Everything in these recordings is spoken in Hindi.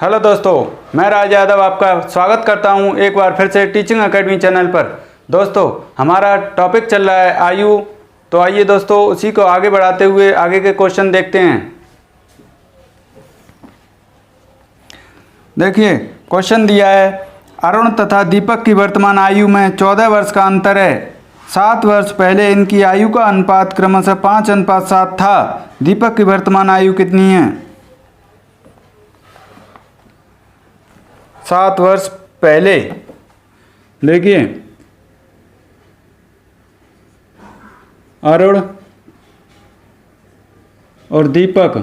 हेलो दोस्तों, मैं राज यादव आपका स्वागत करता हूं एक बार फिर से टीचिंग एकेडमी चैनल पर। दोस्तों, हमारा टॉपिक चल रहा है आयु। तो आइए दोस्तों, उसी को आगे बढ़ाते हुए आगे के क्वेश्चन देखते हैं। देखिए, क्वेश्चन दिया है, अरुण तथा दीपक की वर्तमान आयु में 14 वर्ष का अंतर है। 7 वर्ष पहले इनकी आयु का अनुपात क्रमशः 5:7 था। दीपक की वर्तमान आयु कितनी है? 7 वर्ष पहले देखिए, अरुण और दीपक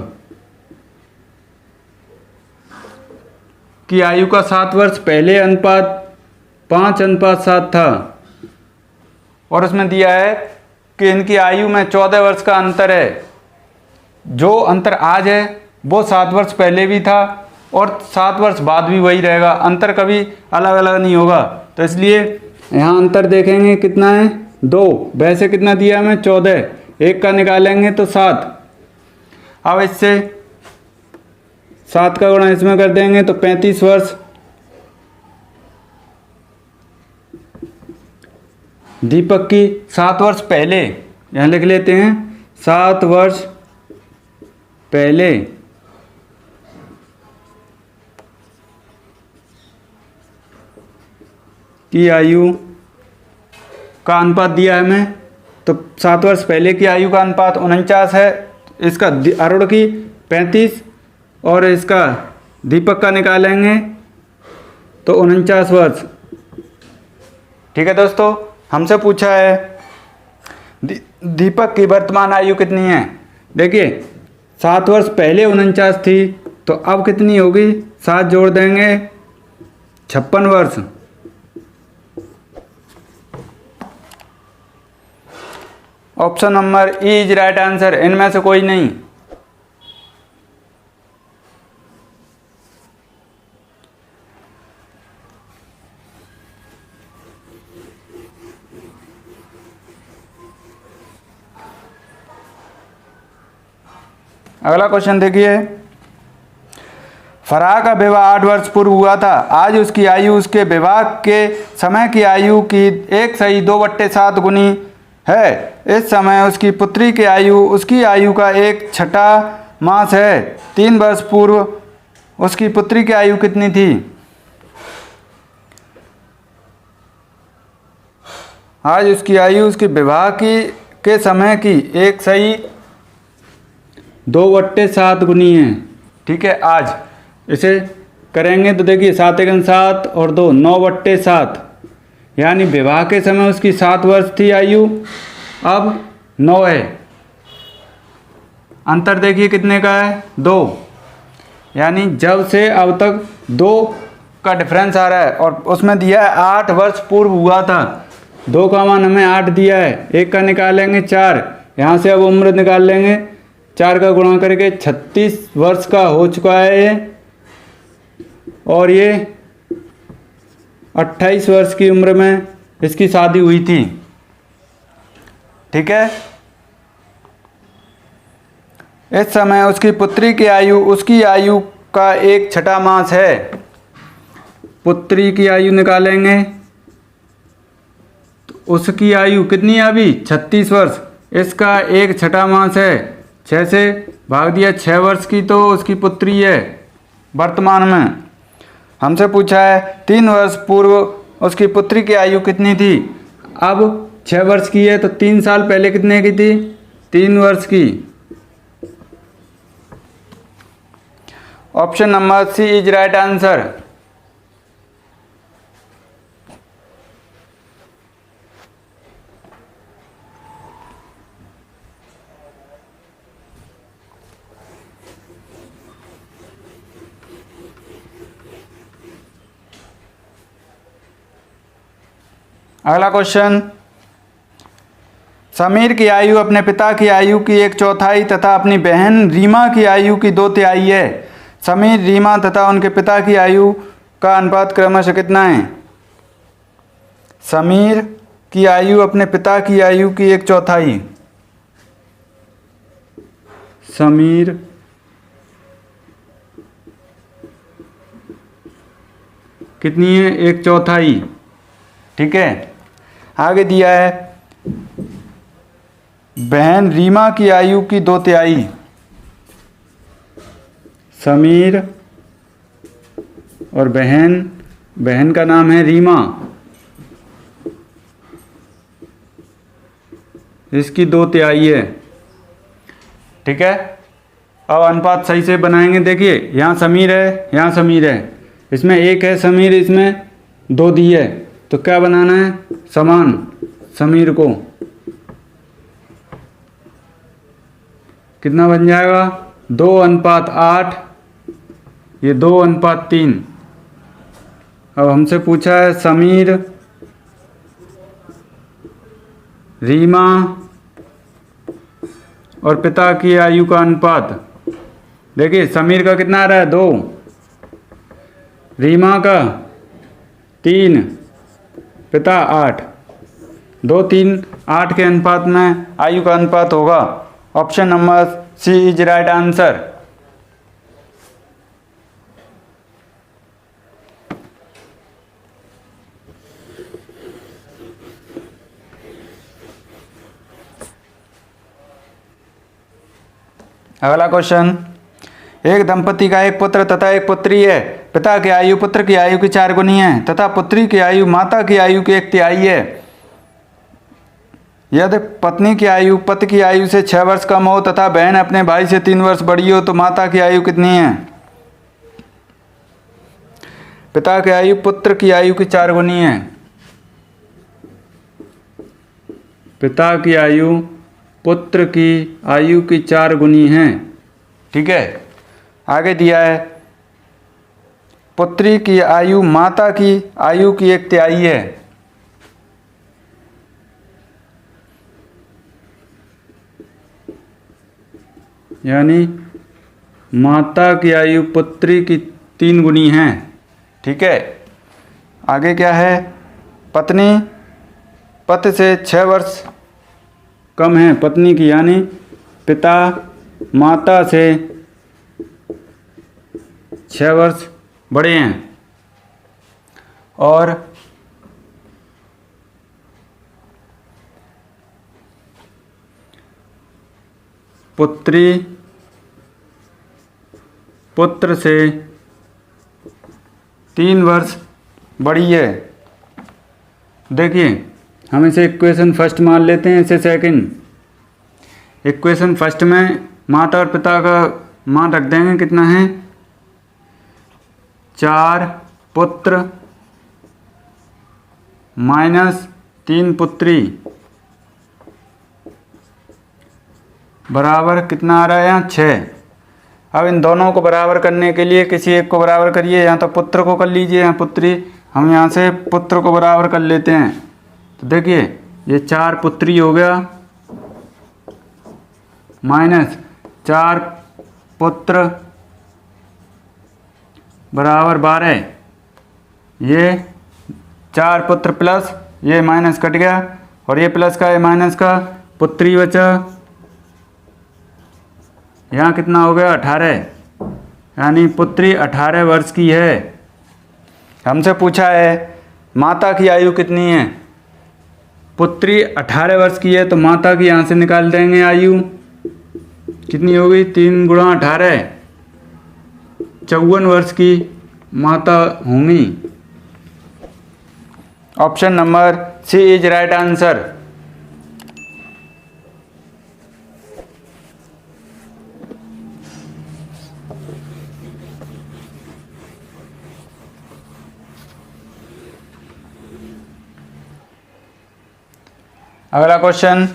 की आयु का 7 वर्ष पहले अनुपात 5:7 था और उसमें दिया है कि इनकी आयु में 14 वर्ष का अंतर है। जो अंतर आज है वो 7 वर्ष पहले भी था और 7 वर्ष बाद भी वही रहेगा, अंतर कभी अलग अलग नहीं होगा। तो इसलिए यहाँ अंतर देखेंगे कितना है, 2। वैसे कितना दिया हमें, 14। 1 का निकालेंगे तो 7। अब इससे 7 का गुणा इसमें कर देंगे तो 35 वर्ष। दीपक की 7 वर्ष पहले, यहाँ लिख लेते हैं 7 वर्ष पहले की आयु का अनुपात दिया है हमें। तो 7 वर्ष पहले की आयु का अनुपात 49 है। इसका अरुण की 35 और इसका दीपक का निकालेंगे तो 49 वर्ष। ठीक है दोस्तों, हमसे पूछा है दीपक की वर्तमान आयु कितनी है। देखिए, 7 वर्ष पहले 49 थी तो अब कितनी होगी, 7 जोड़ देंगे 56 वर्ष। Option number E is right answer, इनमें से कोई नहीं। अगला क्वेश्चन देखिए, फराह का विवाह 8 वर्ष पूर्व हुआ था। आज उसकी आयु उसके विवाह के समय की आयु की 1/2/7 गुनी है। इस समय उसकी पुत्री की आयु उसकी आयु का 1/6 मास है। 3 वर्ष पूर्व उसकी पुत्री की आयु कितनी थी? आज उसकी आयु उसके विवाह के समय की 1/2/7 गुनी है। ठीक है, आज इसे करेंगे तो देखिए 7 × 7 और 2 9/7, यानी विवाह के समय उसकी 7 वर्ष थी आयु, अब 9 है। अंतर देखिए कितने का है, 2। यानी जब से अब तक 2 का डिफरेंस आ रहा है और उसमें दिया है 8 वर्ष पूर्व हुआ था। 2 का मान हमें 8 दिया है, 1 का निकालेंगे 4, यहाँ से अब उम्र निकाल लेंगे, 4 का गुणा करके 36 वर्ष का हो चुका है ये, और ये 28 वर्ष की उम्र में इसकी शादी हुई थी। ठीक है, इस समय उसकी पुत्री की आयु उसकी आयु का 1/6 मास है। पुत्री की आयु निकालेंगे तो उसकी आयु कितनी है अभी, 36 वर्ष। इसका 1/6 मास है, 6 से भाग दिया 6 वर्ष की, तो उसकी पुत्री है वर्तमान में। हमसे पूछा है 3 वर्ष पूर्व उसकी पुत्री की आयु कितनी थी। अब 6 वर्ष की है तो 3 साल पहले कितने की थी, 3 वर्ष की। Option number C is right answer. अगला क्वेश्चन, समीर की आयु अपने पिता की आयु की 1/4 तथा अपनी बहन रीमा की आयु की 2/3 है। समीर, रीमा तथा उनके पिता की आयु का अनुपात क्रमशः कितना है? समीर की आयु अपने पिता की आयु की 1/4, समीर कितनी है, 1/4। ठीक है। आगे दिया है बहन रीमा की आयु की 2/3। समीर और बहन का नाम है रीमा, इसकी 2/3 है। ठीक है। अब अनुपात सही से बनाएंगे। देखिए यहाँ समीर है, यहाँ समीर है, इसमें 1 है समीर, इसमें 2 दी है, तो क्या बनाना है, समान समीर को। कितना बन जाएगा, 2:8, ये 2:3। अब हमसे पूछा है समीर रीमा और पिता की आयु का अनुपात। देखिए समीर का कितना आ रहा है, 2, रीमा का 3, पिता 8। 2, 3, 8 के अनुपात में आयु का अनुपात होगा। Option number C is right answer. अगला क्वेश्चन, एक दंपति का एक पुत्र तथा एक पुत्री है। पिता की आयु पुत्र की आयु की 4 गुनी है तथा पुत्री की आयु माता की आयु की 1/3 है। यदि पत्नी की आयु पति की आयु से 6 वर्ष कम हो तथा बहन अपने भाई से 3 वर्ष बड़ी हो तो माता की आयु कितनी है। पिता की आयु पुत्र की आयु की 4 गुनी है। पिता की आयु पुत्र की आयु की 4 गुनी है। ठीक है। आगे दिया है पुत्री की आयु माता की आयु की 1/3 है। यानी माता की आयु पुत्री की 3 गुनी है। ठीक है। आगे क्या है, पत्नी पति से 6 वर्ष कम है पत्नी की, यानी पिता माता से 6 वर्ष बड़े हैं। और पुत्री पुत्र से 3 वर्ष बड़ी है। देखिए हम इसे इक्वेशन फर्स्ट मान लेते हैं, इसे सेकंड। इक्वेशन फर्स्ट में माता और पिता का मान रख देंगे, कितना है, 4 पुत्र माइनस 3 पुत्री बराबर कितना आ रहा है यहाँ, 6। अब इन दोनों को बराबर करने के लिए किसी एक को बराबर करिए, यहाँ तो पुत्र को कर लीजिए, यहाँ पुत्री, हम यहाँ से पुत्र को बराबर कर लेते हैं। तो देखिए ये 4 पुत्री हो गया माइनस 4 पुत्र बराबर 12। ये 4 पुत्र प्लस ये माइनस कट गया और ये प्लस का ये माइनस का, पुत्री बचा, यहाँ कितना हो गया, 18। यानी पुत्री 18 वर्ष की है। हमसे पूछा है माता की आयु कितनी है। पुत्री 18 वर्ष की है तो माता की यहाँ से निकाल देंगे आयु, कितनी होगी, 3 × 18 54 वर्ष की माता होंगी। Option number C is right answer. अगला क्वेश्चन,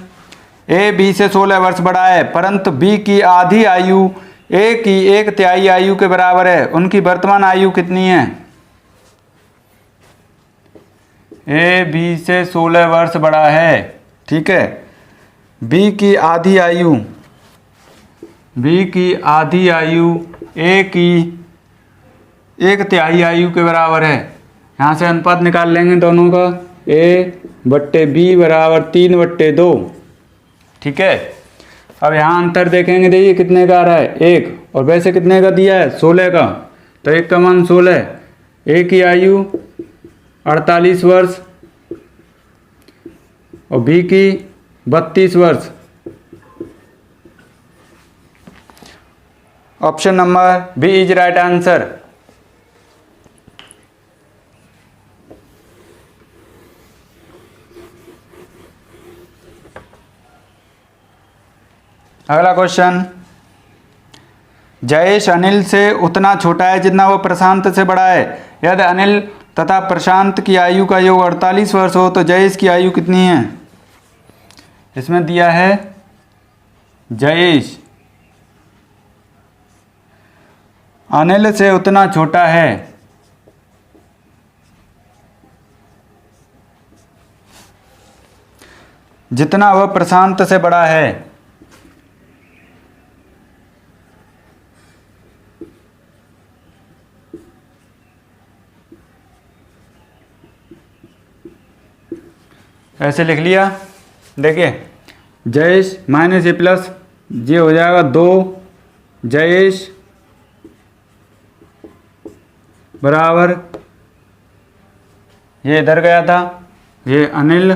ए बी से 16 वर्ष बड़ा है परंतु बी की आधी आयु ए की 1/3 आयु के बराबर है। उनकी वर्तमान आयु कितनी है। ए बी से 16 वर्ष बड़ा है, ठीक है। बी की आधी आयु ए की 1/3 आयु के बराबर है। यहाँ से अनुपात निकाल लेंगे दोनों का, A/B बराबर 3/2, ठीक है। अब यहाँ अंतर देखेंगे, देखिए कितने का आ रहा है, 1, और वैसे कितने का दिया है, 16 का, तो 1 का मान 16, ए की आयु 48 वर्ष और बी की 32 वर्ष। Option number B is right answer. अगला क्वेश्चन, जयेश अनिल से उतना छोटा है जितना वो प्रशांत से बड़ा है। यदि अनिल तथा प्रशांत की आयु का योग 48 वर्ष हो तो जयेश की आयु कितनी है? इसमें दिया है जयेश अनिल से उतना छोटा है जितना वह प्रशांत से बड़ा है। ऐसे लिख लिया। देखिए जयेश माइनस ए प्लस ये हो जाएगा 2 जयेश बराबर, ये इधर गया था, ये अनिल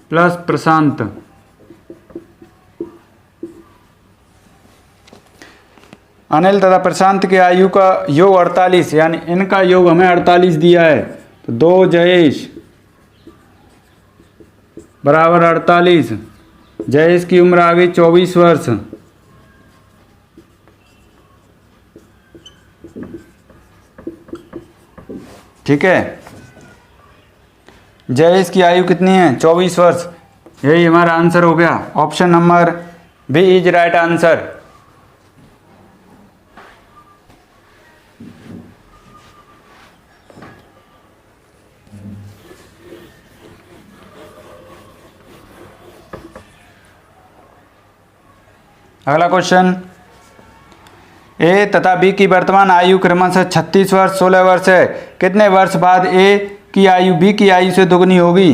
प्लस प्रशांत। अनिल तथा प्रशांत की आयु का योग 48, यानी इनका योग हमें 48 दिया है, तो 2 जयेश बराबर 48। जयेश की उम्र आ गई 24 वर्ष। ठीक है, जयेश की आयु कितनी है? 24 वर्ष। यही हमारा आंसर हो गया। Option number B is right answer. अगला क्वेश्चन, ए तथा बी की वर्तमान आयु क्रमशः 36 वर्ष 16 वर्ष है। कितने वर्ष बाद ए की आयु बी की आयु से दोगुनी होगी?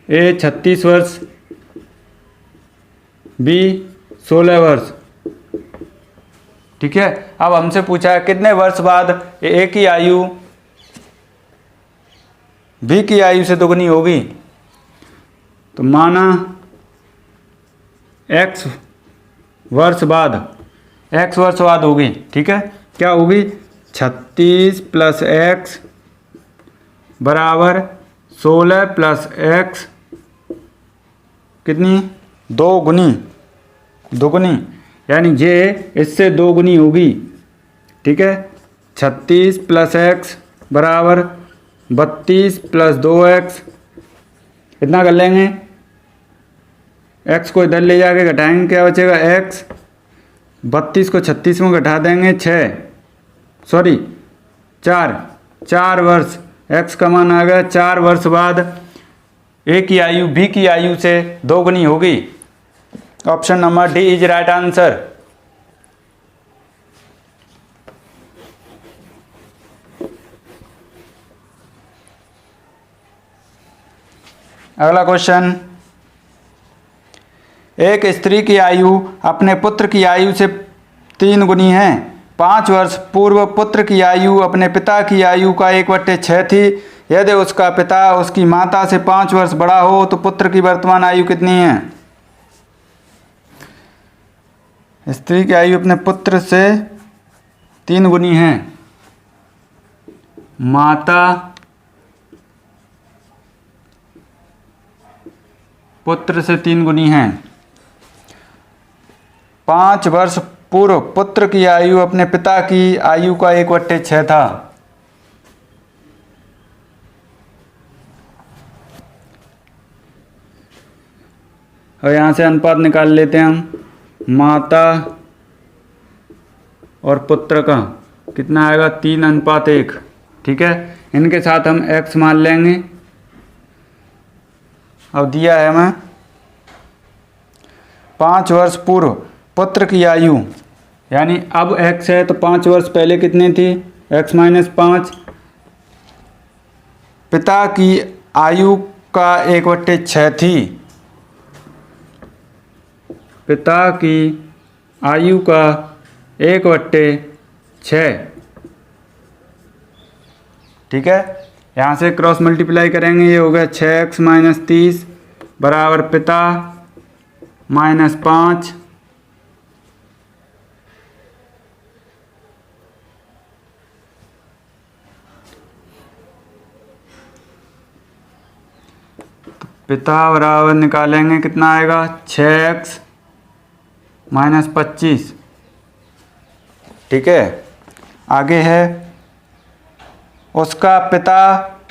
ए 36 वर्ष, बी 16 वर्ष। ठीक है, अब हमसे पूछा है कितने वर्ष बाद ए की आयु बी की आयु से दोगुनी होगी। तो माना x वर्ष बाद होगी। ठीक है, क्या होगी? 36 प्लस एक्स बराबर 16 प्लस एक्स कितनी? 2 गुनी, यानी ये इससे 2 गुनी होगी। ठीक है, 36 प्लस एक्स बराबर 32 प्लस 2x। इतना कर लेंगे, x को इधर ले जाके घटाएंगे, क्या बचेगा? x 32 को 36 में घटा देंगे 4 वर्ष। x का मान आ गया 4 वर्ष बाद ए की आयु बी की आयु से 2 गुनी होगी। Option number D is right answer. अगला क्वेश्चन, एक स्त्री की आयु अपने पुत्र की आयु से 3 गुनी है। 5 वर्ष पूर्व पुत्र की आयु अपने पिता की आयु का 1/6 थी। यदि उसका पिता उसकी माता से 5 वर्ष बड़ा हो तो पुत्र की वर्तमान आयु कितनी है? स्त्री की आयु अपने पुत्र से 3 गुनी है। माता पुत्र से 3 गुनी है। 5 वर्ष पूर्व पुत्र की आयु अपने पिता की आयु का 1/6 था। और यहाँ से अनुपात निकाल लेते हैं हम। माता और पुत्र का कितना आएगा? 3:1। ठीक है, इनके साथ हम x मान लेंगे। अब दिया है हमें 5 वर्ष पूर्व पुत्र की आयु, यानी अब x है तो 5 वर्ष पहले कितनी थी? x minus 5। पिता की आयु का 1/6 थी। पिता की आयु का 1/6। ठीक है, यहाँ से क्रॉस मल्टीप्लाई करेंगे, ये हो गया 6x माइनस 30 बराबर पिता माइनस 5 पिता बराबर निकालेंगे कितना आएगा 6x माइनस 25। ठीक है, आगे है उसका पिता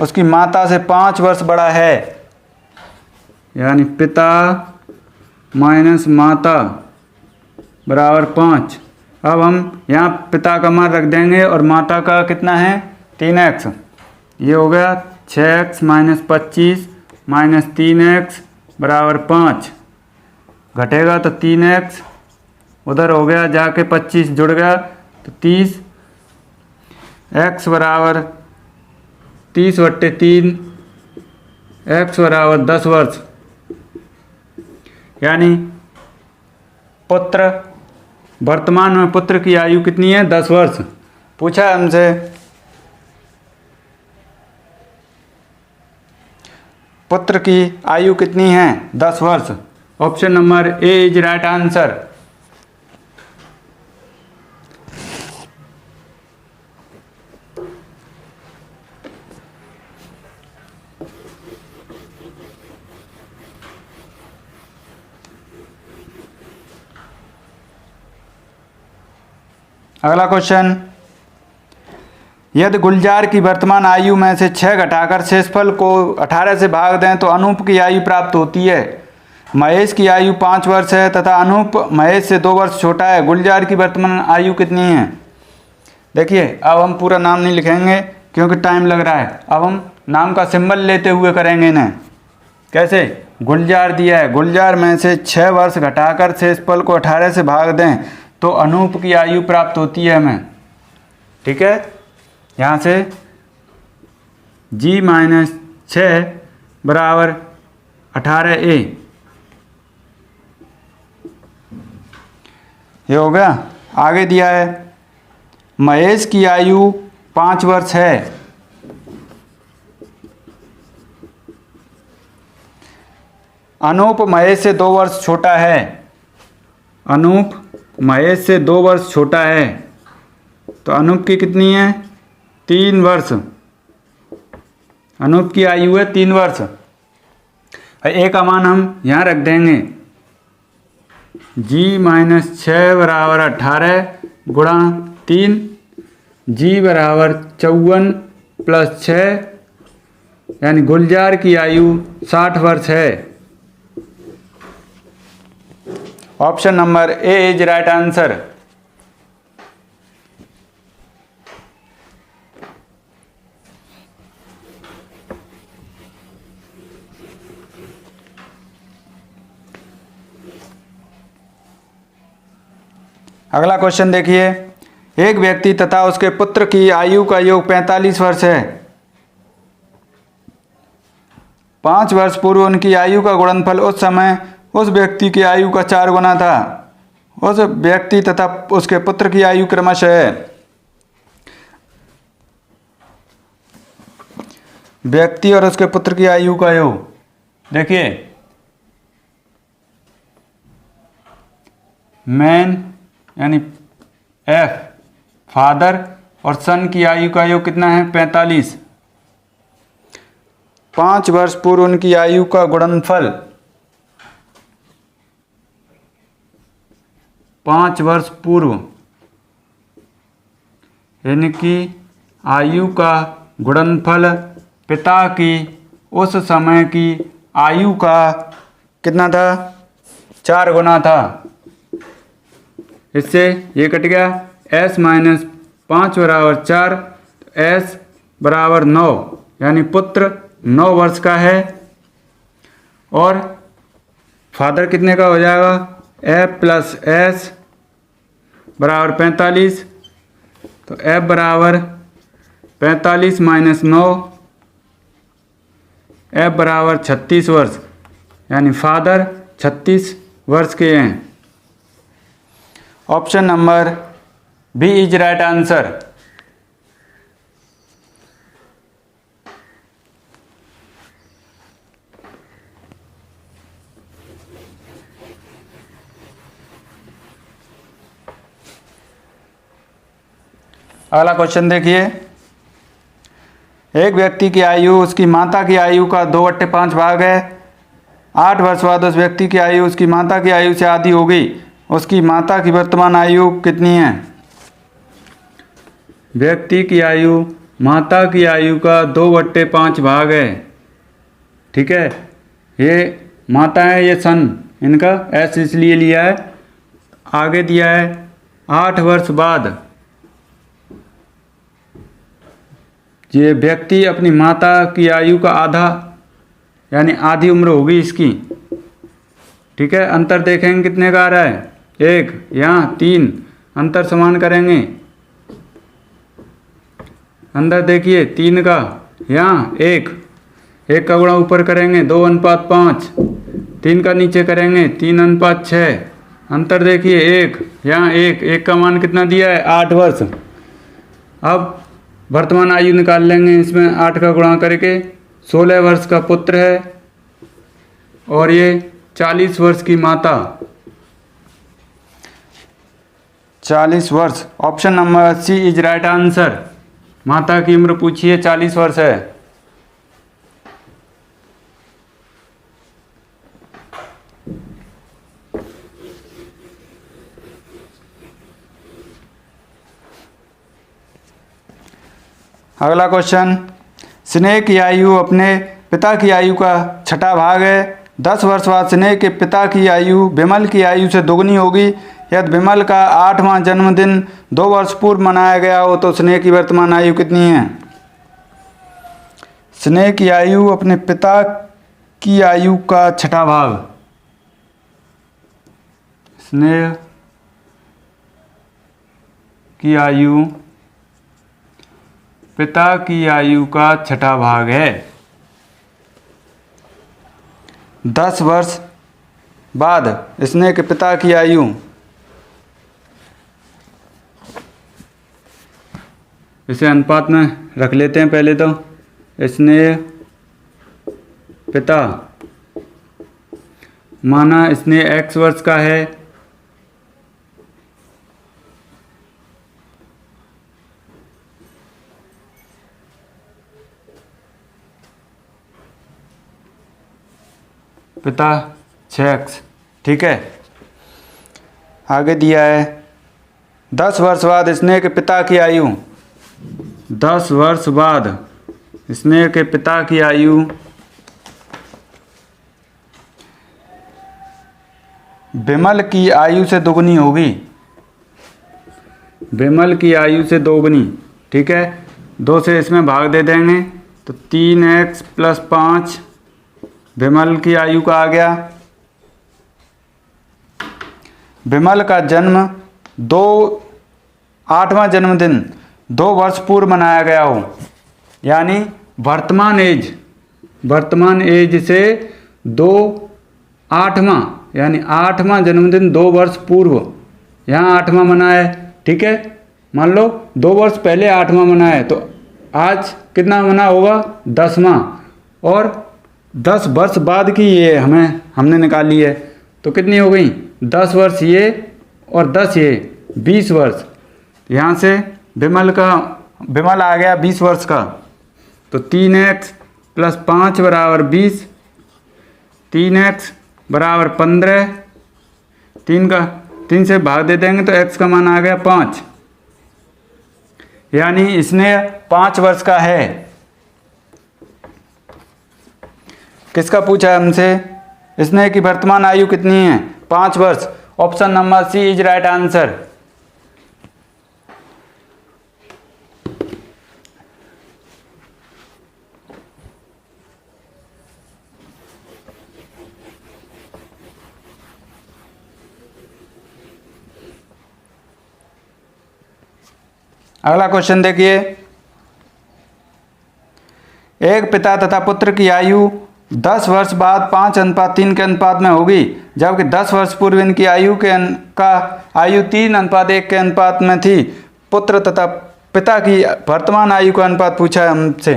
उसकी माता से 5 वर्ष बड़ा है, यानी पिता माइनस माता बराबर 5। अब हम यहाँ पिता का मान रख देंगे और माता का कितना है 3x। ये हो गया 6x माइनस 25 माइनस 3x बराबर 5। घटेगा तो 3x उधर हो गया जाके 25 जुड़ गया तो 30। x बराबर 30/3 x बराबर 10 वर्ष। यानी पुत्र वर्तमान में पुत्र की आयु कितनी है 10 वर्ष। पूछा है हमसे पुत्र की आयु कितनी है 10 वर्ष। Option number A is right answer. अगला क्वेश्चन, यदि गुलजार की वर्तमान आयु में से 6 घटाकर शेषफल को 18 से भाग दें तो अनूप की आयु प्राप्त होती है। महेश की आयु 5 वर्ष है तथा अनूप महेश से 2 वर्ष छोटा है। गुलजार की वर्तमान आयु कितनी है। देखिए, अब हम पूरा नाम नहीं लिखेंगे क्योंकि टाइम लग रहा है। अब हम नाम का सिंबल लेते हुए करेंगे इन्हें। कैसे, गुलजार दिया है, गुलजार में से 6 वर्ष घटाकर शेषफल को 18 से भाग दें तो अनूप की आयु प्राप्त होती है हमें। ठीक है, यहाँ से g माइनस 6 बराबर 18a ये हो गया। आगे दिया है महेश की आयु 5 वर्ष है। अनूप महेश से 2 वर्ष छोटा है। अनूप महेश से 2 वर्ष छोटा है तो अनूप की कितनी है 3 वर्ष। अनूप की आयु है 3 वर्ष। ए का मान हम यहाँ रख देंगे, g माइनस 6 बराबर 18 गुणा 3, g बराबर 54 प्लस 6, यानी गुलजार की आयु 60 वर्ष है। Option number A is right answer. अगला क्वेश्चन देखिए, एक व्यक्ति तथा उसके पुत्र की आयु का योग 45 वर्ष है। 5 वर्ष पूर्व उनकी आयु का गुणनफल उस समय उस व्यक्ति की आयु का 4 गुना था। उस व्यक्ति तथा उसके पुत्र की आयु क्रमशः है। व्यक्ति और उसके पुत्र की आयु का योग। देखिए, मैन यानी एफ फादर और सन की आयु का योग कितना है 45। 5 वर्ष पूर्व उनकी आयु का गुणनफल 5 वर्ष पूर्व यानी कि आयु का गुणनफल पिता की उस समय की आयु का कितना था 4 गुना था। इससे ये कट गया, s माइनस 5 बराबर 4, s बराबर 9, यानी पुत्र 9 वर्ष का है। और फादर कितने का हो जाएगा, f प्लस s बराबर 45, तो f बराबर 45 माइनस 9, f बराबर 36 वर्ष, यानी फादर 36 वर्ष के हैं। Option number B is right answer. अगला क्वेश्चन देखिए, एक व्यक्ति की आयु उसकी माता की आयु का 2/5 भाग है। 8 वर्ष बाद उस व्यक्ति की आयु उसकी माता की आयु से आधी हो गई। उसकी माता की वर्तमान आयु कितनी है? व्यक्ति की आयु माता की आयु का 2/5 भाग है। ठीक है, ये माता है, ये सन इनका एस इसलिए लिया है। आगे दिया है 8 वर्ष बाद ये व्यक्ति अपनी माता की आयु का आधा यानी आधी उम्र होगी इसकी। ठीक है, अंतर देखेंगे कितने का आ रहा है, 1 यहाँ 3, अंतर समान करेंगे। अंदर देखिए 3 का यहाँ 1 का गुणा ऊपर करेंगे 2:5, 3 का नीचे करेंगे 3:6। अंतर देखिए 1 यहाँ 1 का मान कितना दिया है 8 वर्ष। अब वर्तमान आयु निकाल लेंगे, इसमें 8 का गुणा करके 16 वर्ष का पुत्र है और ये 40 वर्ष की माता। 40 वर्ष, option number C is right answer. माता की उम्र पूछिए 40 वर्ष है। अगला क्वेश्चन, स्नेह की आयु अपने पिता की आयु का 6ठा भाग है। 10 वर्ष बाद स्नेह के पिता की आयु विमल की आयु से दोगुनी होगी। यदि विमल का 8वां जन्मदिन 2 वर्ष पूर्व मनाया गया हो तो स्नेह की वर्तमान आयु कितनी है? स्नेह की आयु अपने पिता की आयु का 6ठा भाग। स्नेह की आयु पिता की आयु का 6ठा भाग है। 10 वर्ष बाद स्नेह के पिता की आयु, इसे अनुपात में रख लेते हैं पहले तो। स्नेह पिता माना स्नेह x वर्ष का है, पिता 6x। ठीक है, आगे दिया है 10 वर्ष बाद स्नेह के पिता की आयु। 10 वर्ष बाद स्नेह के पिता की आयु विमल की आयु से दोगुनी होगी। विमल की आयु से दोगुनी। ठीक है, 2 से इसमें भाग दे देंगे तो 3x + 5 विमल की आयु का आ गया। विमल का जन्म 8वां जन्मदिन 2 वर्ष पूर्व मनाया गया हो, यानी वर्तमान एज से 8वां यानी 8वां जन्मदिन 2 वर्ष पूर्व, यहाँ 8वां मना है। ठीक है, मान लो 2 वर्ष पहले 8वां मना है तो आज कितना मना होगा 10वां, और 10 वर्ष बाद की ये हमने निकाली है तो कितनी हो गई 10 वर्ष ये और 10 ये 20 वर्ष। यहाँ से विमल आ गया 20 वर्ष का, तो 3x + 5 = 20, 3x = 15, 3 से भाग दे देंगे तो x का मान आ गया 5, यानी इसने 5 वर्ष का है। किसका पूछा है हमसे? स्नेह की वर्तमान आयु कितनी है? 5 वर्ष। Option number C is right answer. अगला क्वेश्चन देखिए, एक पिता तथा पुत्र की आयु 10 वर्ष बाद 5:3 के अनुपात में होगी, जबकि 10 वर्ष पूर्व इनकी आयु 3:1 के अनुपात में थी। पुत्र तथा पिता की वर्तमान आयु का अनुपात पूछा है हमसे।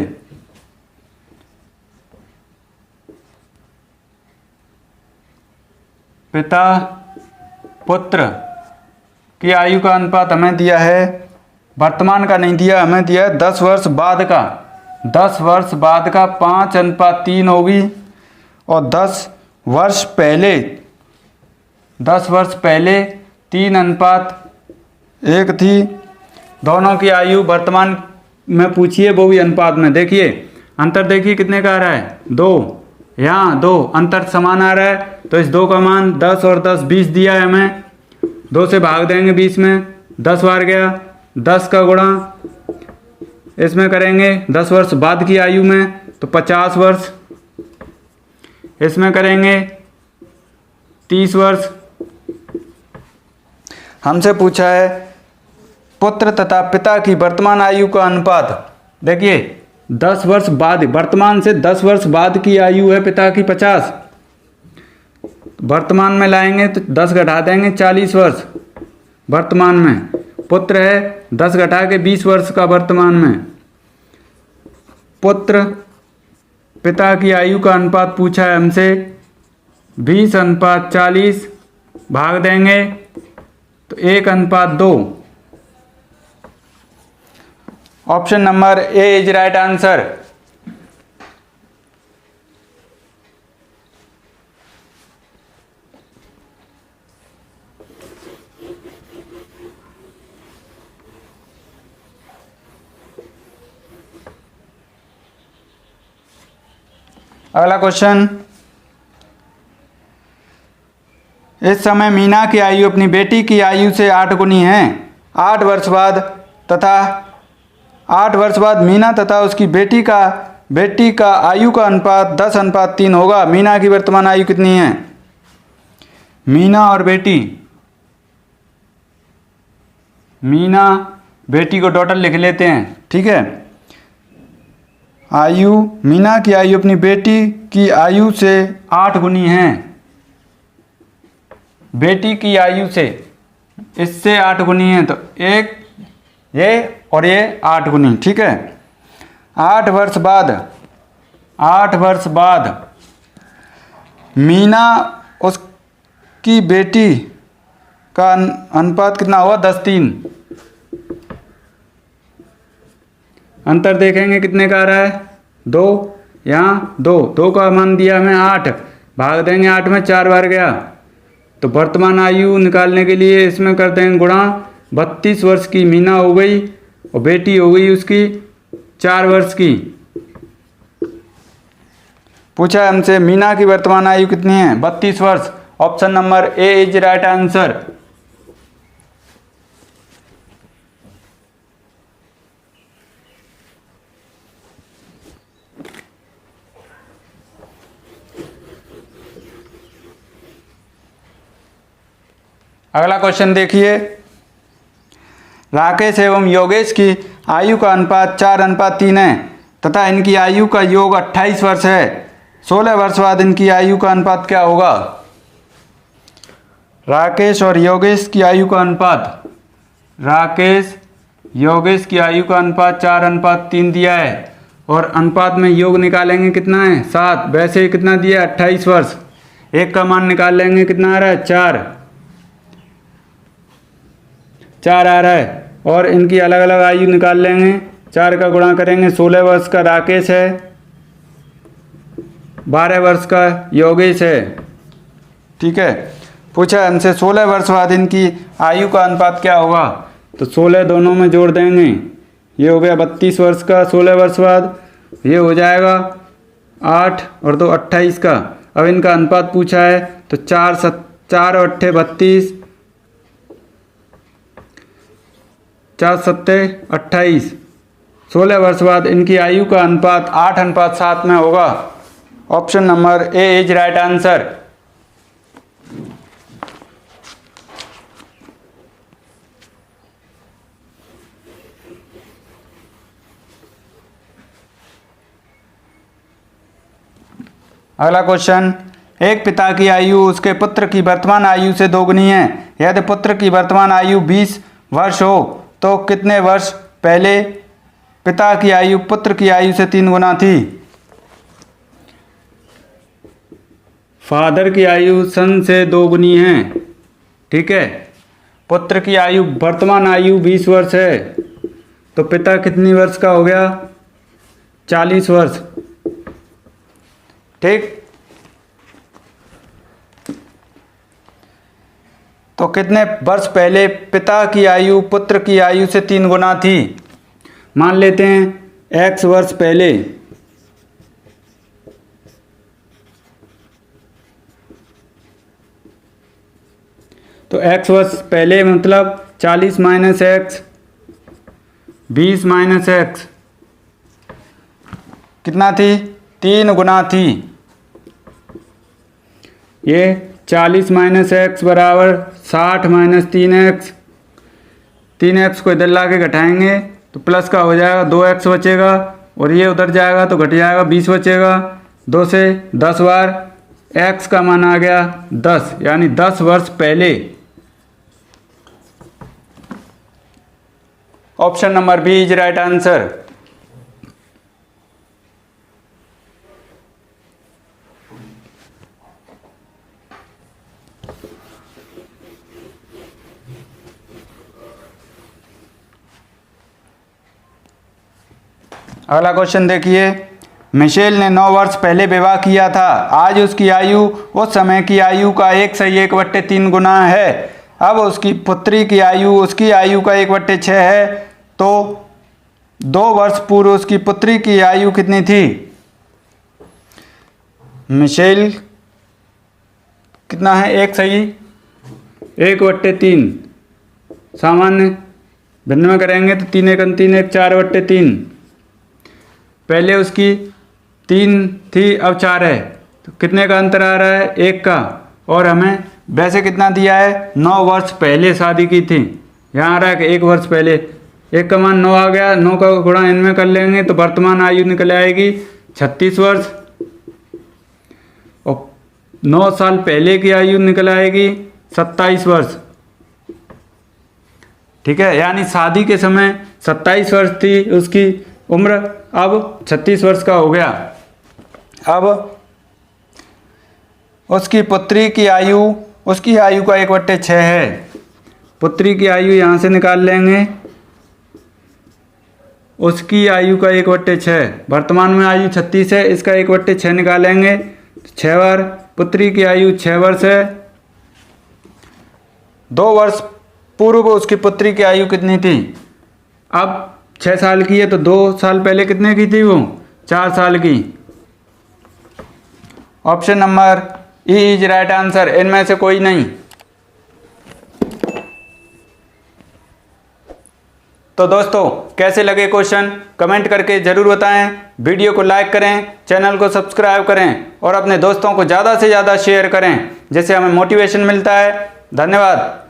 पिता पुत्र की आयु का अनुपात हमें दिया है, वर्तमान का नहीं दिया, हमें दिया है 10 वर्ष बाद का। 10 वर्ष बाद का 5:3 होगी, और 10 वर्ष पहले 3:1 थी। दोनों की आयु वर्तमान में पूछिए, वो भी अनुपात में। देखिए अंतर, देखिए कितने का आ रहा है, 2। यहाँ 2 अंतर समान आ रहा है, तो इस 2 का मान 10 और 10 20 दिया है हमें। 2 से भाग देंगे 20 में, 10 बार गया, 10 का गुणा इसमें करेंगे 10 वर्ष बाद की आयु में तो 50 वर्ष, इसमें करेंगे 30 वर्ष। हमसे पूछा है पुत्र तथा पिता की वर्तमान आयु का अनुपात। देखिए 10 वर्ष बाद, वर्तमान से 10 वर्ष बाद की आयु है पिता की 50, वर्तमान में लाएंगे तो 10 घटा देंगे 40 वर्ष वर्तमान में। पुत्र है 10 घटा के 20 वर्ष का वर्तमान में। पुत्र पिता की आयु का अनुपात पूछा है हमसे, 20:40 भाग देंगे तो 1:2। Option number A is right answer. अगला क्वेश्चन, इस समय मीना की आयु अपनी बेटी की आयु से 8 गुनी है। 8 वर्ष बाद मीना तथा उसकी बेटी का आयु का अनुपात 10:3 होगा। मीना की वर्तमान आयु कितनी है? मीना और बेटी को टोटल लिख लेते हैं, ठीक है। मीना की आयु अपनी बेटी की आयु से 8 गुनी है। बेटी की आयु से इससे 8 गुनी है, तो एक ये और ये 8 गुनी, ठीक है। 8 वर्ष बाद मीना उसकी बेटी का अनुपात कितना हुआ? 10:3। अंतर देखेंगे कितने का आ रहा है, 2। यहाँ 2 का मान दिया हमें 8, भाग देंगे 8 में 4 बार गया, तो वर्तमान आयु निकालने के लिए इसमें कर देंगे गुणा। 32 वर्ष की मीना हो गई और बेटी हो गई उसकी 4 वर्ष की। पूछा है हमसे मीना की वर्तमान आयु कितनी है? 32 वर्ष। Option number A is right answer. अगला क्वेश्चन देखिए, राकेश एवं योगेश की आयु का अनुपात 4:3 है तथा इनकी आयु का योग 28 वर्ष है। 16 वर्ष बाद इनकी आयु का अनुपात क्या होगा? राकेश और योगेश की आयु का अनुपात, राकेश योगेश की आयु का अनुपात 4:3 दिया है, और अनुपात में योग निकालेंगे कितना है? 7। वैसे ही कितना दिया है? 28 वर्ष। एक का मान निकाल लेंगे, कितना आ रहा है? 4 आ रहा है, और इनकी अलग अलग आयु निकाल लेंगे। 4 का गुणा करेंगे, 16 वर्ष का राकेश है, 12 वर्ष का योगेश है, ठीक है। पूछा हमसे 16 वर्ष बाद इनकी आयु का अनुपात क्या होगा? तो 16 दोनों में जोड़ देंगे, ये हो गया 32 वर्ष का 16 वर्ष बाद, ये हो जाएगा 8 और 2 28 का। अब इनका अनुपात पूछा है, तो 4 और 8 32, 4 7 28। 16 वर्ष बाद इनकी आयु का अनुपात 8:7 में होगा। Option number A is right answer. अगला क्वेश्चन, एक पिता की आयु उसके पुत्र की वर्तमान आयु से 2 गुनी है। यदि पुत्र की वर्तमान आयु 20 वर्ष हो तो कितने वर्ष पहले पिता की आयु पुत्र की आयु से 3 गुना थी? फादर की आयु सन से 2 गुनी है, ठीक है। पुत्र की आयु, वर्तमान आयु 20 वर्ष है, तो पिता कितनी वर्ष का हो गया? 40 वर्ष, ठीक। तो कितने वर्ष पहले पिता की आयु पुत्र की आयु से 3 गुना थी? मान लेते हैं x वर्ष पहले, तो x वर्ष पहले मतलब 40 माइनस एक्स, 20 माइनस एक्स, कितना थी? 3 गुना थी। ये 40 माइनस एक्स बराबर 60 माइनस 3x, 3x को इधर ला के घटाएंगे तो प्लस का हो जाएगा, 2x बचेगा, और ये उधर जाएगा तो घट जाएगा, 20 बचेगा। 2 से 10 बार x का मान आ गया 10, यानी 10 वर्ष पहले। Option number B is right answer. अगला क्वेश्चन देखिए, मिशेल ने 9 वर्ष पहले विवाह किया था। आज उसकी आयु उस समय की आयु का 1/3 गुना है। अब उसकी पुत्री की आयु उसकी आयु का 1/6 है, तो 2 वर्ष पूर्व उसकी पुत्री की आयु कितनी थी? मिशेल कितना है? 1/3, सामान्य भिन्न में करेंगे तो 3 1 3 1 4/3। पहले उसकी 3 थी, अब 4 है, तो कितने का अंतर आ रहा है? 1 का। और हमें वैसे कितना दिया है? 9 वर्ष पहले शादी की थी, यहाँ आ रहा है कि 1 वर्ष पहले। 1 का मान 9 आ गया, 9 का गुणा इनमें कर लेंगे तो वर्तमान आयु निकल आएगी 36 वर्ष, और 9 साल पहले की आयु निकल आएगी 27 वर्ष, ठीक है। यानी शादी के समय 27 वर्ष थी उसकी उम्र, अब 36 वर्ष का हो गया। अब उसकी पुत्री की आयु उसकी आयु का 1/6 है। पुत्री की आयु यहाँ से निकाल लेंगे, उसकी आयु का 1/6, वर्तमान में आयु 36 है, इसका 1/6 निकालेंगे, 6 बार पुत्री की आयु 6 वर्ष है। 2 वर्ष पूर्व उसकी पुत्री की आयु कितनी थी? अब 6 साल की है, तो 2 साल पहले कितने की थी वो? 4 साल की। Option number E is right answer, इनमें से कोई नहीं। तो दोस्तों कैसे लगे क्वेश्चन कमेंट करके ज़रूर बताएं, वीडियो को लाइक करें, चैनल को सब्सक्राइब करें और अपने दोस्तों को ज़्यादा से ज़्यादा शेयर करें, जिससे हमें मोटिवेशन मिलता है। धन्यवाद।